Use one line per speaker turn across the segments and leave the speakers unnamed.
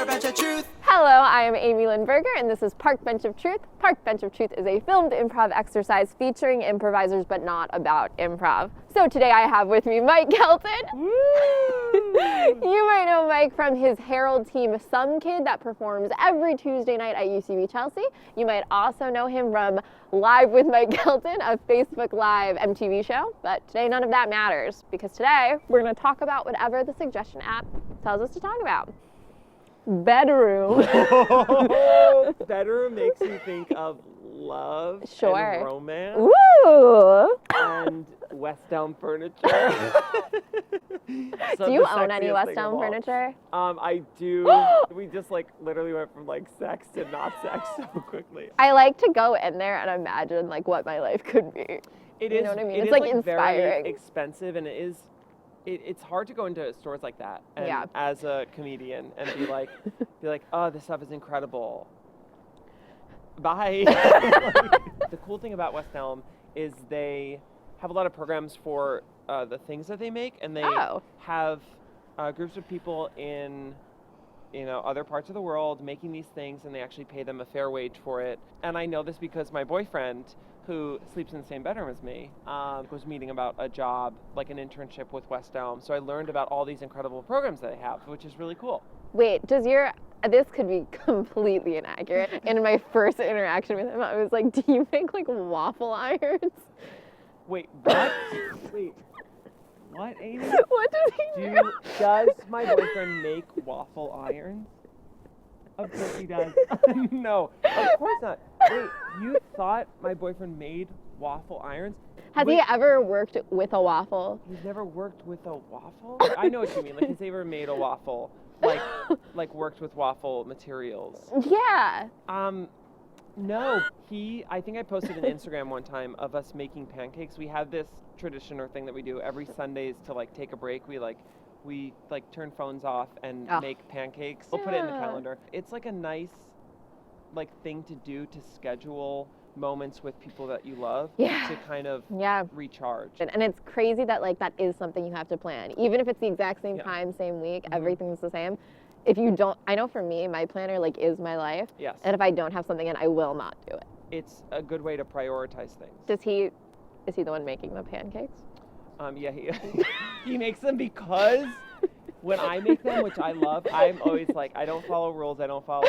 Bench of Truth.
Hello, I am Amy Lynne Berger, and this is Park Bench of Truth. Park Bench of Truth is a filmed improv exercise featuring improvisers, but not about improv. So today I have with me Mike Kelton. You might know Mike from his Herald team, Some Kid, that performs every Tuesday night at UCB Chelsea. You might also know him from Live with Mike Kelton, a Facebook Live MTV show. But today none of that matters, because today we're going to talk about whatever the suggestion app tells us to talk about. Bedroom.
Bedroom makes you think of love and romance.
Woo!
And West Elm furniture.
Do you own any West Elm furniture?
I do. We just literally went from sex to not sex so quickly.
I like to go in there and imagine what my life could be.
You know
what I mean?
It's
inspiring.
Very expensive, and it's hard to go into stores like that and as a comedian and be like, oh, this stuff is incredible. Bye. The cool thing about West Elm is they have a lot of programs for the things that they make, and they have groups of people in other parts of the world making these things, and they actually pay them a fair wage for it. And I know this because my boyfriend, who sleeps in the same bedroom as me, was meeting about a job, an internship with West Elm. So I learned about all these incredible programs that they have, which is really cool.
Wait, this could be completely inaccurate. In my first interaction with him, I was like, do you make waffle irons?
Wait, what? Wait, what, Amy?
What does he do?
Does my boyfriend make waffle irons? Of course he does. No, of course not. Wait, you thought my boyfriend made waffle irons?
Has he ever worked with a waffle?
He's never worked with a waffle? I know what you mean. Has he ever made a waffle? Worked with waffle materials?
Yeah.
No. I think I posted an Instagram one time of us making pancakes. We have this tradition or thing that we do every Sundays to take a break. We turn phones off and make pancakes. We'll put it in the calendar. It's a nice thing to do to schedule moments with people that you love to kind of recharge.
And it's crazy that that is something you have to plan. Even if it's the exact same time, same week, everything's the same. If you don't, I know for me, my planner is my life.
Yes.
And if I don't have something in, I will not do it.
It's a good way to prioritize things.
Is he the one making the pancakes?
Yeah, he makes them because when I make them, which I love, I'm always I don't follow rules, I don't follow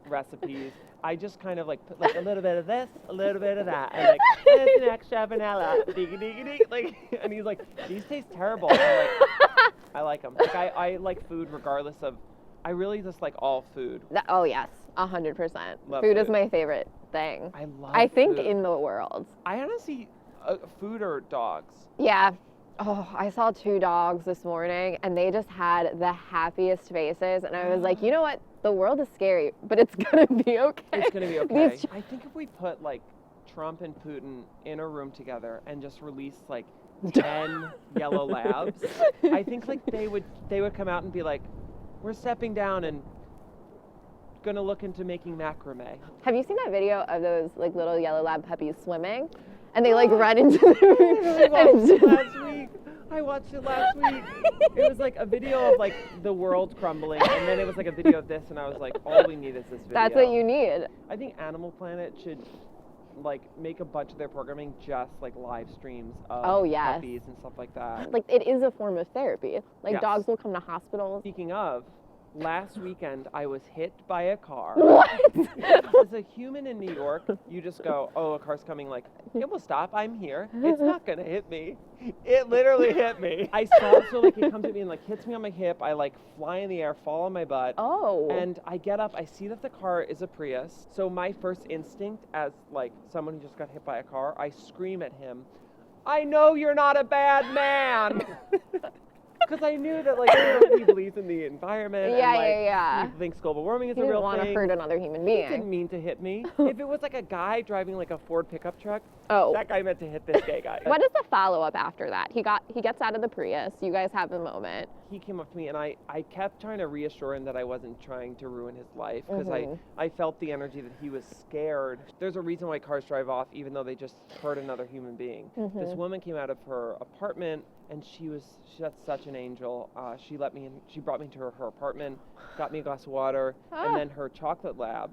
recipes. I just kind of put a little bit of this, a little bit of that, and this an extra vanilla, and he's these taste terrible. And I like them. I like food regardless of. I really just like all food.
Oh yes, 100%.
Love
food is my favorite thing. I think
food.
In the world.
I honestly, food or dogs.
Yeah. Oh, I saw 2 dogs this morning, and they just had the happiest faces, and I was like, you know what? The world is scary, but it's gonna be okay.
It's gonna be okay. I think if we put Trump and Putin in a room together and just release 10 yellow labs, I think they would come out and be we're stepping down and gonna look into making macrame.
Have you seen that video of those little yellow lab puppies swimming? And they run into the
last week. I watched it last week. It was a video of the world crumbling, and then it was a video of this, and I was all we need is this video.
That's what you need.
I think Animal Planet should make a bunch of their programming just live streams of puppies and stuff like that.
It is a form of therapy. Dogs will come to hospitals.
Speaking of, last weekend I was hit by a car.
What?
As a human in New York, you just go, oh, a car's coming, it will stop, I'm here. It's not gonna hit me. It literally hit me. I saw, so it comes at me and hits me on my hip. I fly in the air, fall on my butt.
Oh.
And I get up, I see that the car is a Prius. So my first instinct as someone who just got hit by a car, I scream at him, I know you're not a bad man. Because I knew that he believes in the environment.
Yeah.
He thinks global warming is a real
thing.
thing.
He didn't want to hurt another human being.
He didn't mean to hit me. If it was a guy driving a Ford pickup truck,
Oh.
That guy meant to hit this gay guy.
What is the follow-up after that? He gets out of the Prius. You guys have a moment.
He came up to me and I kept trying to reassure him that I wasn't trying to ruin his life because I felt the energy that he was scared. There's a reason why cars drive off even though they just hurt another human being. This woman came out of her apartment and that's such an angel. She let me in. She brought me to her apartment, got me a glass of water, and then her chocolate lab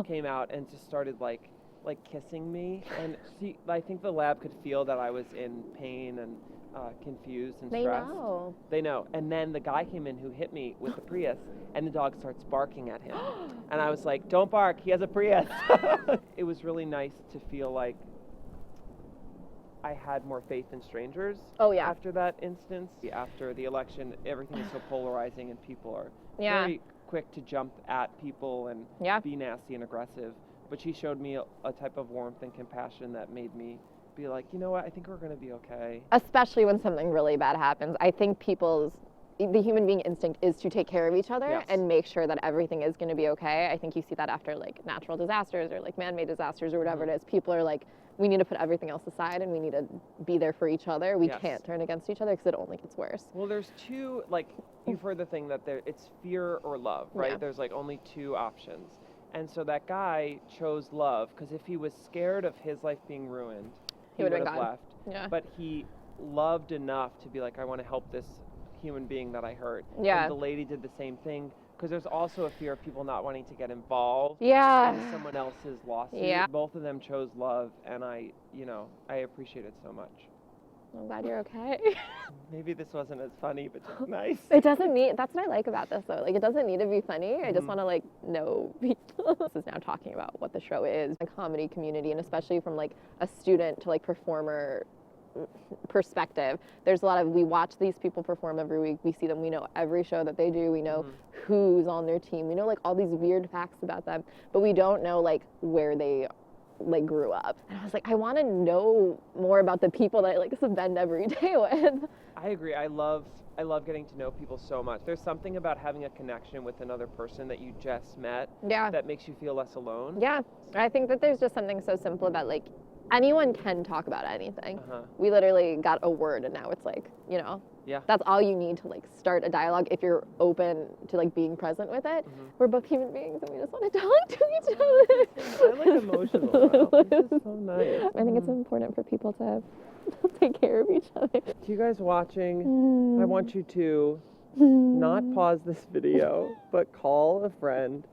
came out and just started like kissing me. And I think the lab could feel that I was in pain and confused and stressed. They know. And then the guy came in who hit me with the Prius, and the dog starts barking at him. And I was like, "Don't bark, he has a Prius." It was really nice to feel like I had more faith in strangers after that instance. After the election, everything is so polarizing, and people are very quick to jump at people and be nasty and aggressive. But she showed me a type of warmth and compassion that made me be like, you know what, I think we're going to be okay.
Especially when something really bad happens. I think the human being instinct is to take care of each other and make sure that everything is going to be okay. I think you see that after like natural disasters or like man-made disasters or whatever it is. People are like, we need to put everything else aside and we need to be there for each other. We can't turn against each other because it only gets worse.
Well, there's two, like, you've heard the thing that it's fear or love, right?
Yeah.
There's like only two options. And so that guy chose love because if he was scared of his life being ruined, he would have left.
Yeah.
But he loved enough to be like, I want to help this human being that I hurt.
Yeah.
And the lady did the same thing because there's also a fear of people not wanting to get involved in someone else's lawsuit.
Yeah.
Both of them chose love, and I appreciate it so much.
I'm glad you're okay.
Maybe this wasn't as funny, but just nice.
It doesn't need, that's what I like about this though. Like, it doesn't need to be funny. I just want to like know people. This is now talking about what the show is, the comedy community, and especially from like a student to like performer perspective. There's a lot of, we watch these people perform every week. We see them. We know every show that they do. We know who's on their team. We know like all these weird facts about them, but we don't know like where they like grew up. And I was like, I want to know more about the people that I like spend every day with.
I agree. I love getting to know people so much. There's something about having a connection with another person that you just met that makes you feel less alone.
Yeah. I think that there's just something so simple about like anyone can talk about anything. We literally got a word and now it's like, you know, that's all you need to like start a dialogue if you're open to like being present with it. We're both human beings and we just want to talk to each other.
I'm like emotional now. This is so nice.
I think it's important for people to take care of each other.
To you guys watching, I want you to not pause this video, but call a friend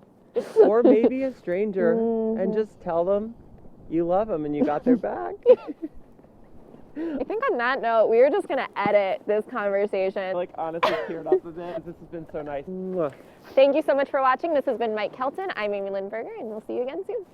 or maybe a stranger and just tell them you love them and you got their back.
I think on that note, we were just going to edit this conversation.
Like, honestly, teared up a bit. This has been so nice.
Thank you so much for watching. This has been Mike Kelton. I'm Amy Lynne Berger, and we'll see you again soon.